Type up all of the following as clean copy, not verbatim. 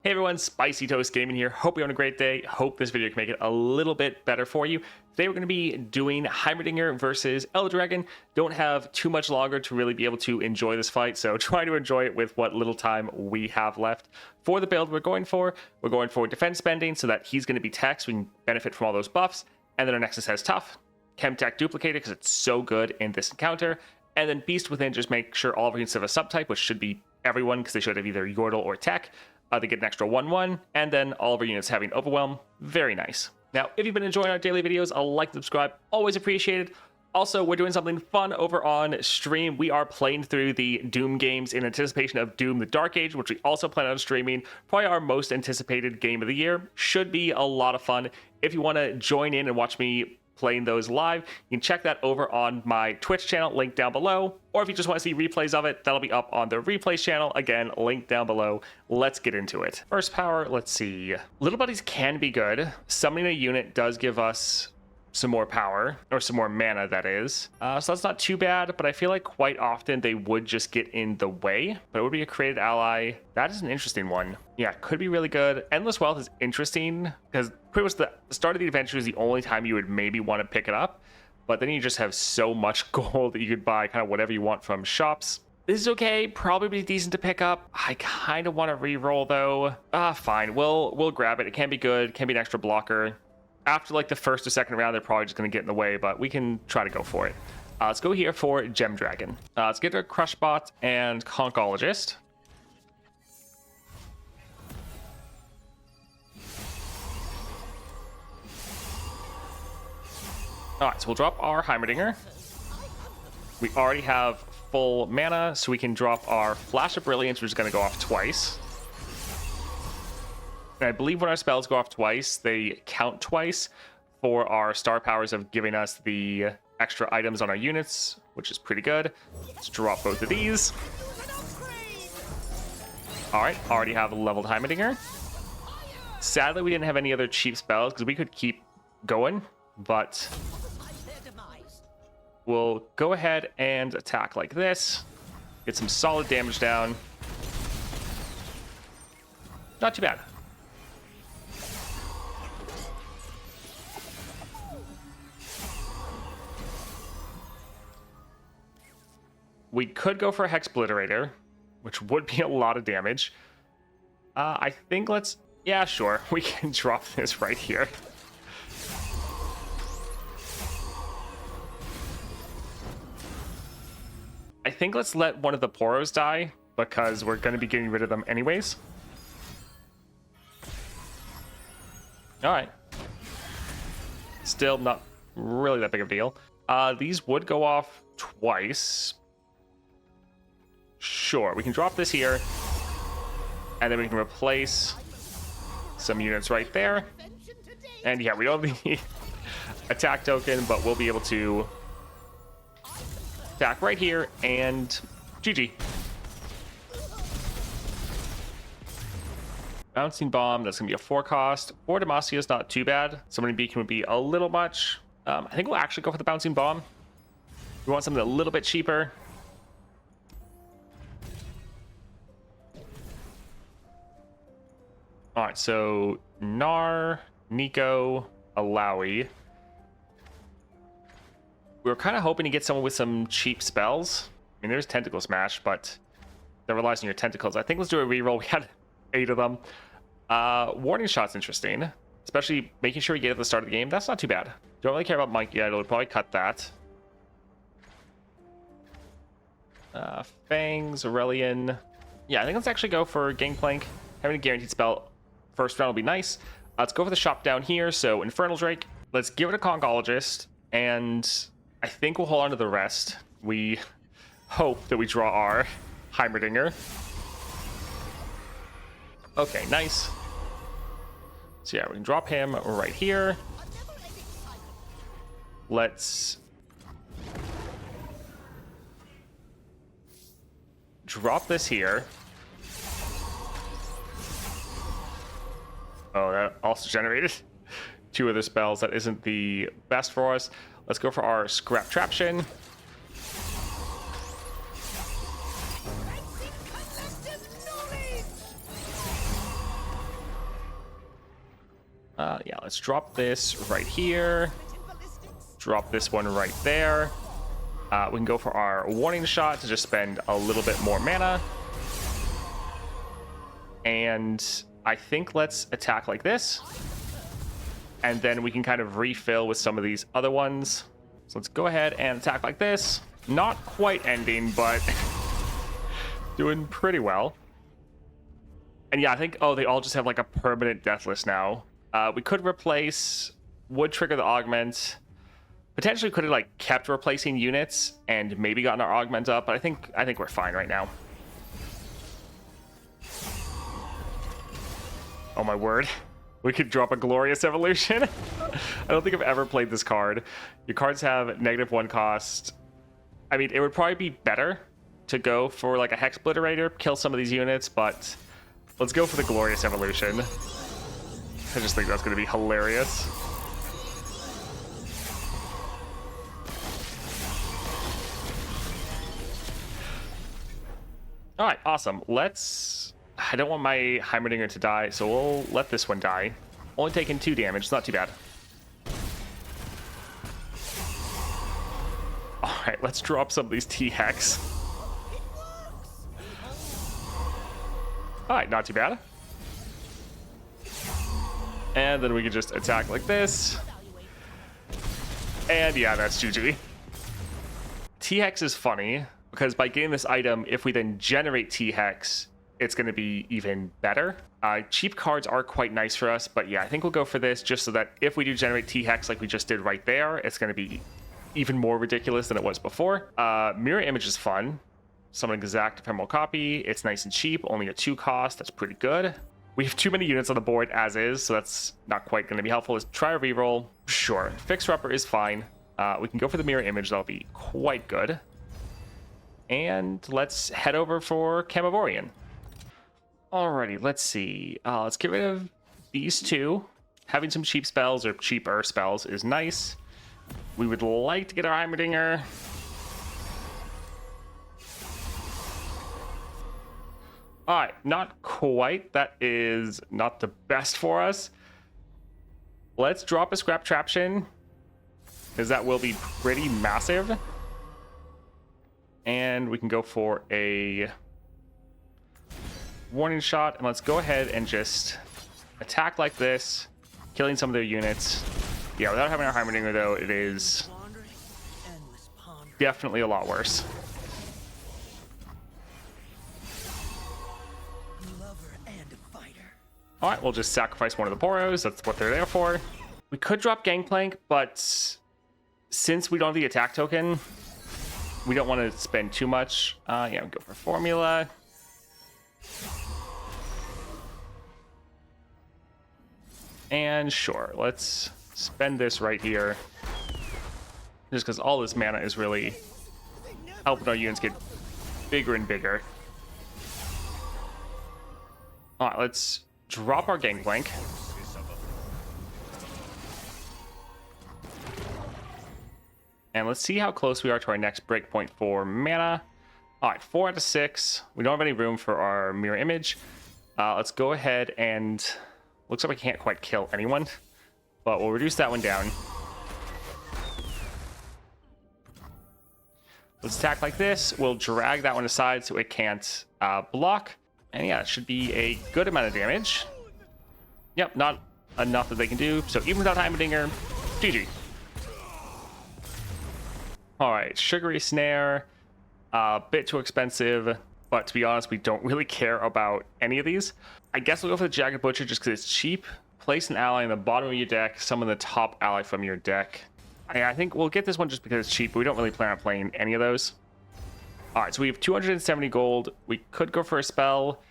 Hey everyone, Spicy Toast Gaming here. Hope you're having a great day. Hope this video can make it a little bit better for you. Today we're going to be doing Heimerdinger versus Elder Dragon. Don't have too much longer to really be able to enjoy this fight, so try to enjoy it with what little time we have left. For the build we're going for defense spending so that he's going to be tech, so we can benefit from all those buffs. And then our Nexus has tough, Chem Tech duplicated because it's so good in this encounter. And then Beast within, just make sure all of our units have a subtype, which should be everyone because they should have either Yordle or Tech. They get an extra 1/1, and then all of our units having Overwhelm. Very nice. Now, if you've been enjoying our daily videos, a like and subscribe, always appreciated. Also, we're doing something fun over on stream. We are playing through the Doom games in anticipation of Doom the Dark Age, which we also plan on streaming. Probably our most anticipated game of the year. Should be a lot of fun. If you want to join in and watch me playing those live, you can check that over on my Twitch channel, link down below. Or if you just want to see replays of it, that'll be up on the replays channel. Again, link down below. Let's get into it. First power, let's see. Little buddies can be good. Summoning a unit does give us some more power, or some more mana, that is. So that's not too bad, but I feel like quite often they would just get in the way. But it would be a created ally. That is an interesting one. Yeah, could be really good. Endless Wealth is interesting because pretty much the start of the adventure is the only time you would maybe want to pick it up. But then you just have so much gold that you could buy kind of whatever you want from shops. This is okay, probably decent to pick up. I kind of want to re-roll though. Fine, we'll grab it. It can be good, can be an extra blocker. After like the first or second round, they're probably just going to get in the way, but we can try to go for it. Let's go here for Gem Dragon. Let's get a Crushbot and Concologist. Alright, so we'll drop our Heimerdinger. We already have full mana, so we can drop our Flash of Brilliance, which is going to go off twice. And I believe when our spells go off twice, they count twice for our star powers of giving us the extra items on our units, which is pretty good. Let's drop both of these. Alright, already have a leveled Heimerdinger. Sadly, we didn't have any other cheap spells because we could keep going, but we'll go ahead and attack like this. Get some solid damage down. Not too bad. We could go for a Hex Obliterator, which would be a lot of damage. I think yeah, sure. We can drop this right here. I think let's let one of the Poros die, because we're going to be getting rid of them anyways. Alright. Still not really that big of a deal. These would go off twice. Sure, we can drop this here, and then we can replace some units right there. And yeah, we don't have the attack token, but we'll be able to attack right here, and GG. Bouncing Bomb, that's going to be a 4 cost. 4 Demacia is not too bad. Summoning Beacon would be a little much. I think we'll actually go for the Bouncing Bomb. We want something a little bit cheaper. Alright, so Gnar, Nico, Alawi. We were kind of hoping to get someone with some cheap spells. I mean, there's Tentacle Smash, but that relies on your tentacles. I think let's do a reroll. We had 8 of them. Warning Shot's interesting, especially making sure we get at the start of the game. That's not too bad. Don't really care about Monkey Idol. We'll probably cut that. Fangs, Aurelion. Yeah, I think let's actually go for Gangplank. Having a guaranteed spell first round will be nice. Let's go for the shop down here. So Infernal Drake. Let's give it a Concologist, and I think we'll hold on to the rest. We hope that we draw our Heimerdinger. Okay, nice. So yeah, we can drop him right here. Let's drop this here. Oh, that also generated 2 other spells. That isn't the best for us. Let's go for our Scrap Traption. Yeah, let's drop this right here. Drop this one right there. We can go for our warning shot to just spend a little bit more mana. And I think let's attack like this. And then we can kind of refill with some of these other ones. So let's go ahead and attack like this. Not quite ending, but doing pretty well. And yeah, I think, oh, they all just have like a permanent deathless now. We could replace, would trigger the augment. Potentially could have like kept replacing units and maybe gotten our augment up, but I think we're fine right now. Oh my word. We could drop a Glorious Evolution. I don't think I've ever played this card. Your cards have -1 cost. I mean, it would probably be better to go for like a Hex Obliterator, kill some of these units, but let's go for the Glorious Evolution. I just think that's going to be hilarious. All right, awesome. I don't want my Heimerdinger to die, so we'll let this one die. Only taking 2 damage, it's not too bad. All right, let's drop some of these T-Hex. All right, not too bad. And then we can just attack like this. And yeah, that's GG. T-Hex is funny, because by getting this item, if we then generate T-Hex, it's going to be even better. Cheap cards are quite nice for us, but yeah, I think we'll go for this just so that if we do generate T-Hex like we just did right there, it's going to be even more ridiculous than it was before. Mirror Image is fun. Summon exact ephemeral copy. It's nice and cheap, only a 2 cost. That's pretty good. We have too many units on the board as is, so that's not quite going to be helpful. Let's try a reroll. Sure, Fixer Upper is fine. We can go for the Mirror Image. That'll be quite good. And let's head over for Camorean. Alrighty, let's see. Let's get rid of these 2. Having some cheap spells or cheaper spells is nice. We would like to get our Heimerdinger. Alright, not quite. That is not the best for us. Let's drop a Scrap Traption, because that will be pretty massive. And we can go for a warning shot, and let's go ahead and just attack like this, killing some of their units. Yeah, without having our Heimerdinger though, it is definitely a lot worse. All right, we'll just sacrifice one of the Boros. That's what they're there for. We could drop Gangplank, but since we don't have the attack token, we don't want to spend too much. Yeah, go for Formula. And sure, let's spend this right here. Just because all this mana is really helping our units get bigger and bigger. All right, let's drop our Gangplank. And let's see how close we are to our next breakpoint for mana. All right, 4 out of 6. We don't have any room for our Mirror Image. Let's go ahead and... Looks like we can't quite kill anyone, but we'll reduce that one down. Let's attack like this. We'll drag that one aside so it can't block. And yeah, it should be a good amount of damage. Yep, not enough that they can do. So even without Heimerdinger, GG. All right, Sugary Snare. A bit too expensive, but to be honest, we don't really care about any of these. I guess we'll go for the Jagged Butcher just because it's cheap. Place an ally in the bottom of your deck, summon the top ally from your deck. I think we'll get this one just because it's cheap, but we don't really plan on playing any of those. All right, so we have 270 gold. We could go for a spell.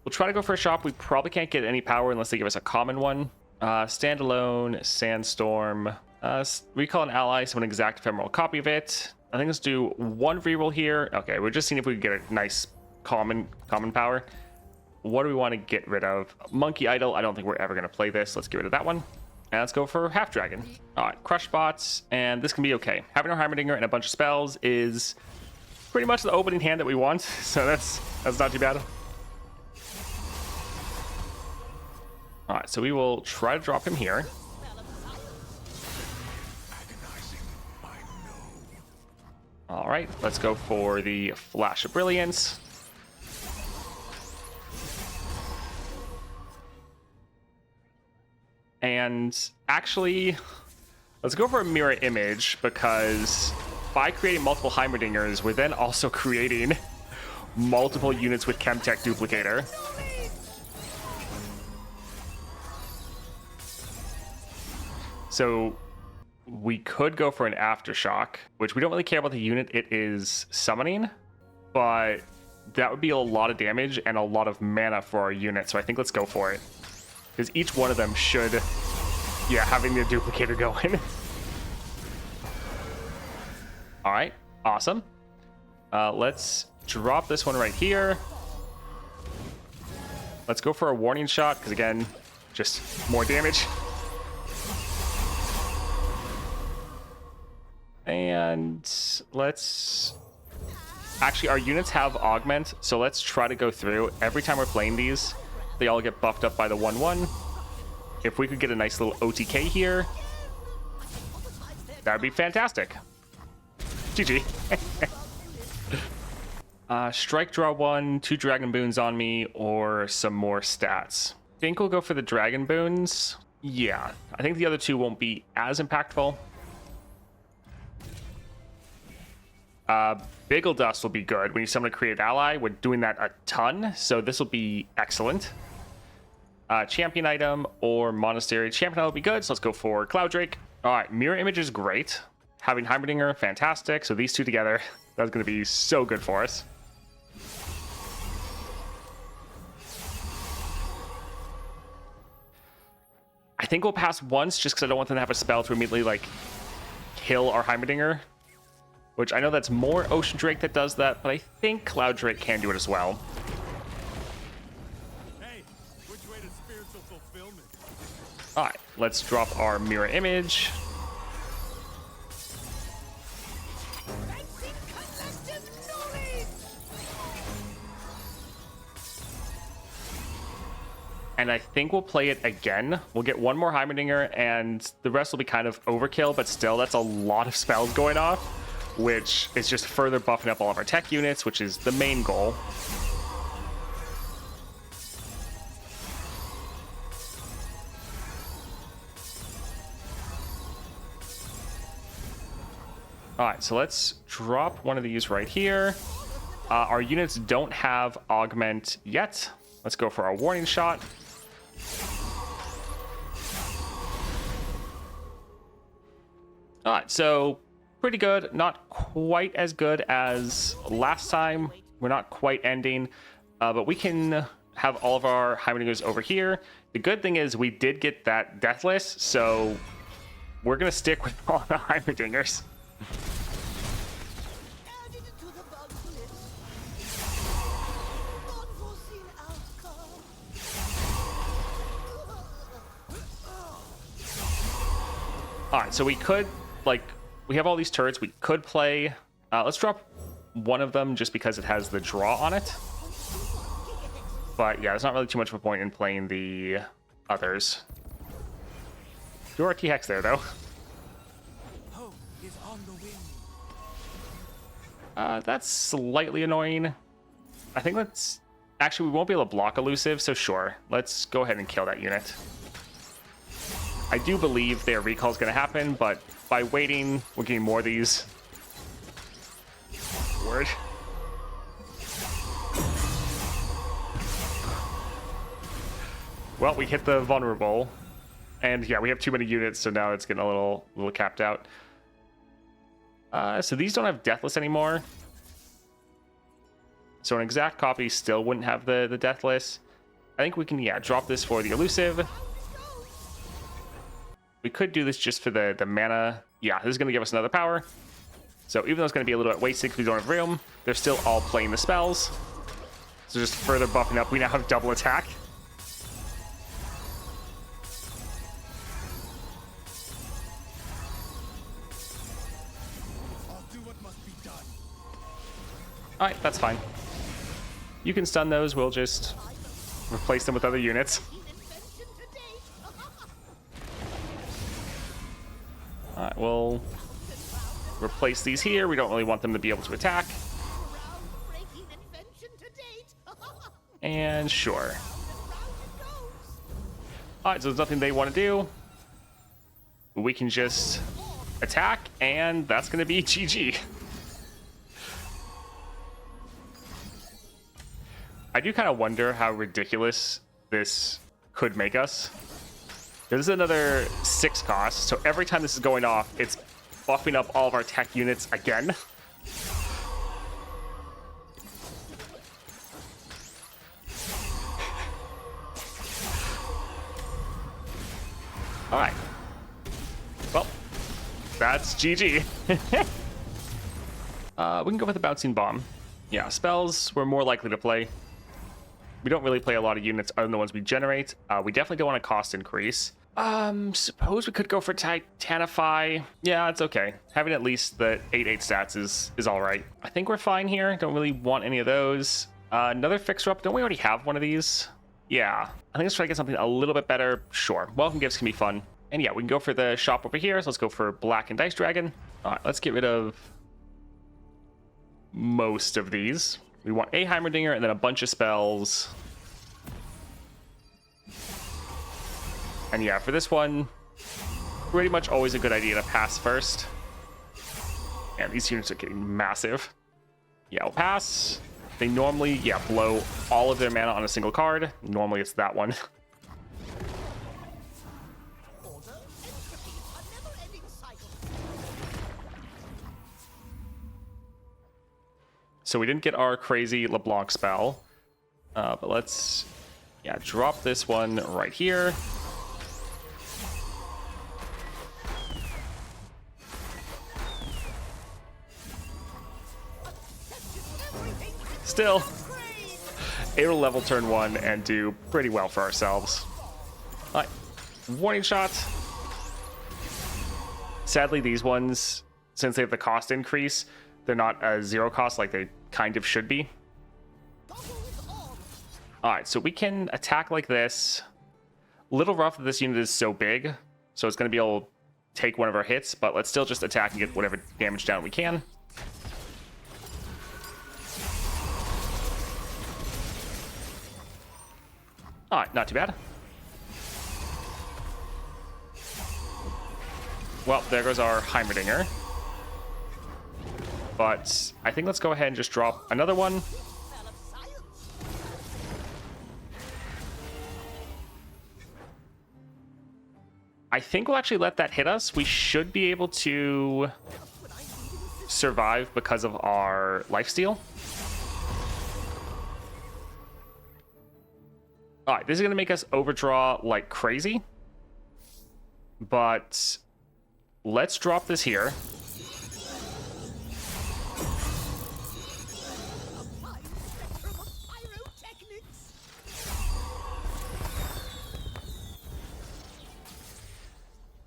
We'll try to go for a shop. We probably can't get any power unless they give us a common one. Standalone, Sandstorm. Recall an ally, summon an exact ephemeral copy of it. I think let's do 1 reroll here. Okay, we're just seeing if we can get a nice common power. What do we want to get rid of? Monkey Idol. I don't think we're ever going to play this. Let's get rid of that one. And let's go for Half Dragon. All right, Crush Bots, and this can be okay. Having our Heimerdinger and a bunch of spells is pretty much the opening hand that we want, so that's not too bad. All right, so we will try to drop him here. All right, let's go for the Flash of Brilliance. And actually, let's go for a mirror image, because by creating multiple Heimerdingers, we're then also creating multiple units with Chemtech Duplicator. So we could go for an Aftershock, which we don't really care about the unit it is summoning, but that would be a lot of damage and a lot of mana for our unit, so I think let's go for it. Because each one of them should, yeah, having the duplicator going. All right, awesome. Let's drop this one right here. Let's go for a warning shot, because again, just more damage. And let's... Actually, our units have augment, so let's try to go through. Every time we're playing these, they all get buffed up by the 1/1. If we could get a nice little OTK here, that would be fantastic. GG. Strike, draw 1, 2 dragon boons on me, or some more stats. I think we'll go for the dragon boons. Yeah, I think the other two won't be as impactful. Bagel Dust will be good when you summon a created ally. We're doing that a ton, so this will be excellent. Champion item or Monastery. Champion item will be good, so let's go for Cloud Drake. All right, Mirror Image is great. Having Heimerdinger, fantastic. So these two together, that's going to be so good for us. I think we'll pass once just because I don't want them to have a spell to immediately, like, kill our Heimerdinger. Which I know that's more Ocean Drake that does that, but I think Cloud Drake can do it as well. Hey, which way to spiritual fulfillment? All right, let's drop our Mirror Image. And I think we'll play it again. We'll get one more Heimerdinger, and the rest will be kind of overkill, but still, that's a lot of spells going off, which is just further buffing up all of our tech units, which is the main goal. All right, so let's drop one of these right here. Our units don't have augment yet. Let's go for our warning shot. All right, so pretty good. Not quite as good as last time. We're not quite ending, but we can have all of our Heimerdingers over here. The good thing is we did get that Deathless, so we're going to stick with all the Heimerdingers. All right, so we could, like, we have all these turrets. We could play. Let's drop one of them just because it has the draw on it. But yeah, there's not really too much of a point in playing the others. Do our T-Hex there, though. Hope is on the wing. That's slightly annoying. I think that's... Actually, we won't be able to block Elusive, so sure. Let's go ahead and kill that unit. I do believe their recall is going to happen, but by waiting, we're getting more of these. Word. Well, we hit the vulnerable, and yeah, we have too many units, so now it's getting a little capped out. So these don't have Deathless anymore. So an exact copy still wouldn't have the Deathless. I think we can, yeah, drop this for the Elusive. We could do this just for the mana. Yeah, this is going to give us another power. So even though it's going to be a little bit wasted because we don't have room, they're still all playing the spells. So just further buffing up, we now have double attack. I'll do what must be done. All right, that's fine. You can stun those. We'll just replace them with other units. Invention today. All right, we'll replace these here. We don't really want them to be able to attack. And sure. All right, so there's nothing they want to do. We can just attack, and that's going to be GG. I do kind of wonder how ridiculous this could make us. This is another 6 cost, so every time this is going off, it's buffing up all of our tech units again. All right. Well, that's GG. We can go with the Bouncing Bomb. Yeah, spells we're more likely to play. We don't really play a lot of units other than the ones we generate. We definitely don't want a cost increase. Suppose we could go for Titanify. Yeah, it's okay. Having at least the 8/8 stats is all right. I think we're fine here. Don't really want any of those. Another fixer up. Don't we already have one of these? Yeah. I think let's try to get something a little bit better. Sure. Welcome gifts can be fun. And yeah, we can go for the shop over here. So let's go for Blackened Ice Dragon. All right, let's get rid of most of these. We want a Heimerdinger and then a bunch of spells. And yeah, for this one, pretty much always a good idea to pass first. And these units are getting massive. Yeah, we'll pass. They normally, yeah, blow all of their mana on a single card. Normally it's that one. So we didn't get our crazy LeBlanc spell. But let's, yeah, drop this one right here. Still able to level turn 1 and do pretty well for ourselves. All right, warning shot. Sadly, these ones, since they have the cost increase, they're not a 0 cost like they kind of should be. All right, so we can attack like this. Little rough that this unit is so big, so it's going to be able to take one of our hits, but let's still just attack and get whatever damage down we can. All right, not too bad. Well, there goes our Heimerdinger. But I think let's go ahead and just drop another one. I think we'll actually let that hit us. We should be able to survive because of our lifesteal. All right, this is going to make us overdraw like crazy. But let's drop this here.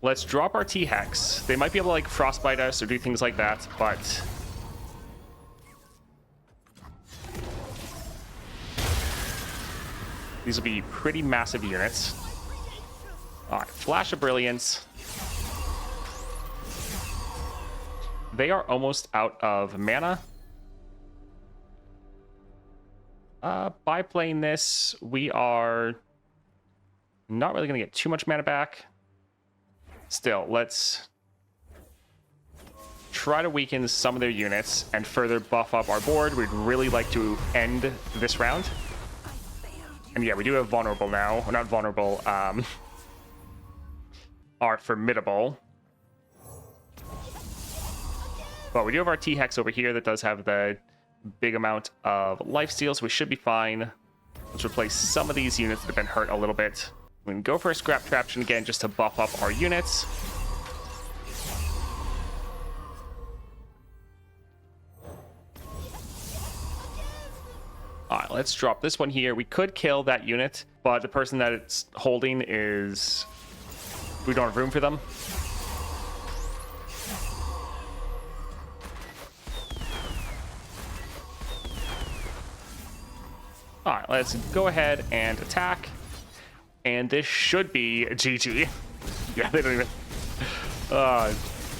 Let's drop our T-Hex. They might be able to like frostbite us or do things like that, but these will be pretty massive units. All right, Flash of Brilliance. They are almost out of mana. By playing this, we are not really going to get too much mana back. Still, let's try to weaken some of their units and further buff up our board. We'd really like to end this round. And yeah, we do have vulnerable now. Or not vulnerable, are formidable. But we do have our T-Hex over here that does have the big amount of lifesteal, so we should be fine. Let's replace some of these units that have been hurt a little bit. We can go for a Scrap Traption again just to buff up our units. All right, let's drop this one here. We could kill that unit, but the person that it's holding is... we don't have room for them. All right, let's go ahead and attack. And this should be GG. Yeah, they don't even...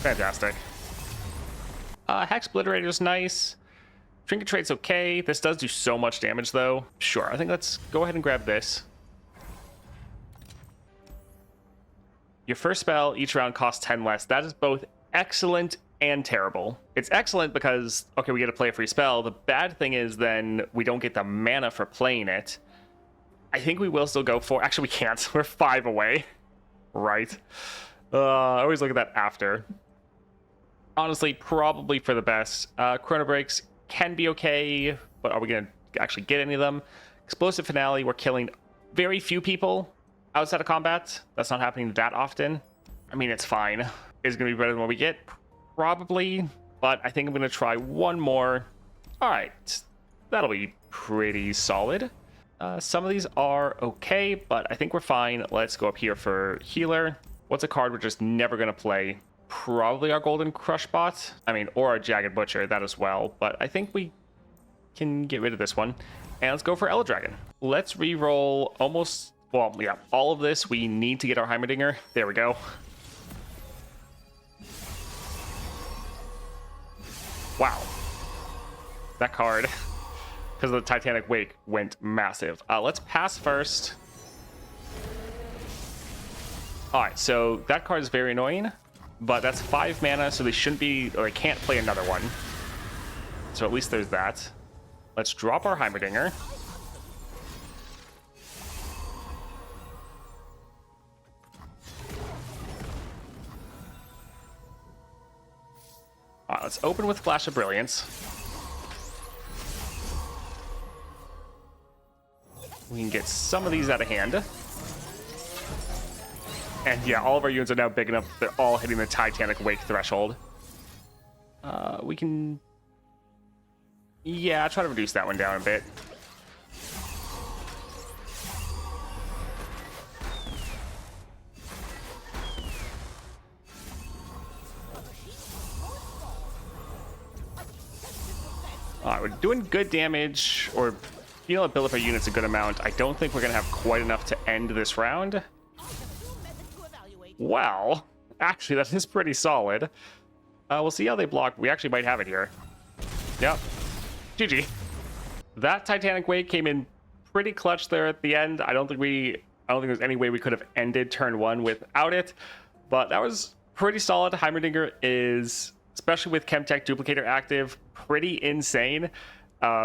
Fantastic. Hex Obliterator's nice. Trinket Trade's okay. This does do so much damage, though. Sure, I think let's go ahead and grab this. Your first spell each round costs 10 less. That is both excellent and terrible. It's excellent because, okay, we get to play a free spell. The bad thing is then we don't get the mana for playing it. I think we will still go for... Actually, we can't. We're 5 away. Right. I always look at that after. Honestly, probably for the best. Chrono Breaks can be okay, but are we going to actually get any of them? Explosive Finale, we're killing very few people outside of combat. That's not happening that often. I mean, it's fine. Is it going to be better than what we get? Probably, but I think I'm going to try one more. All right, that'll be pretty solid. Some of these are okay, but I think we're fine. Let's go up here for Healer. What's a card we're just never going to play? Probably our Golden Crush Bot. I mean, or our Jagged Butcher, that as well. But I think we can get rid of this one. And let's go for Elder Dragon. Let's re-roll almost... Well, yeah, all of this. We need to get our Heimerdinger. There we go. Wow. That card, because of the Titanic Wake, went massive. Let's pass first. Alright, so that card is very annoying, but that's 5 mana, so they shouldn't be, or they can't play another one. So at least there's that. Let's drop our Heimerdinger. Alright, let's open with Flash of Brilliance. We can get some of these out of hand. And yeah, all of our units are now big enough. They're all hitting the Titanic Wake threshold. We can... Yeah, try to reduce that one down a bit. Alright, we're doing good damage, or being able to build up our units a good amount. I don't think we're going to have quite enough to end this round. Well, actually, that is pretty solid. We'll see how they block. We actually might have it here. Yep. GG. That Titanic Wake came in pretty clutch there at the end. I don't think there's any way we could have ended turn 1 without it, but that was pretty solid. Heimerdinger is, especially with Chemtech Duplicator active, pretty insane.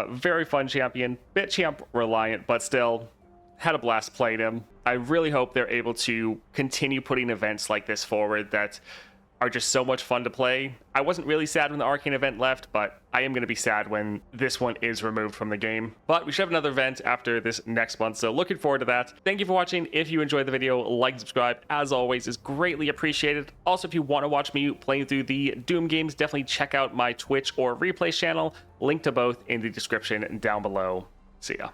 Very fun champion, bit champ reliant, but still had a blast playing him. I really hope they're able to continue putting events like this forward that are just so much fun to play. I wasn't really sad when the Arcane event left, but I am going to be sad when this one is removed from the game. But we should have another event after this next month, so looking forward to that. Thank you for watching. If you enjoyed the video, like and subscribe, as always, is greatly appreciated. Also, if you want to watch me playing through the Doom games, definitely check out my Twitch or Replays channel. Link to both in the description down below. See ya.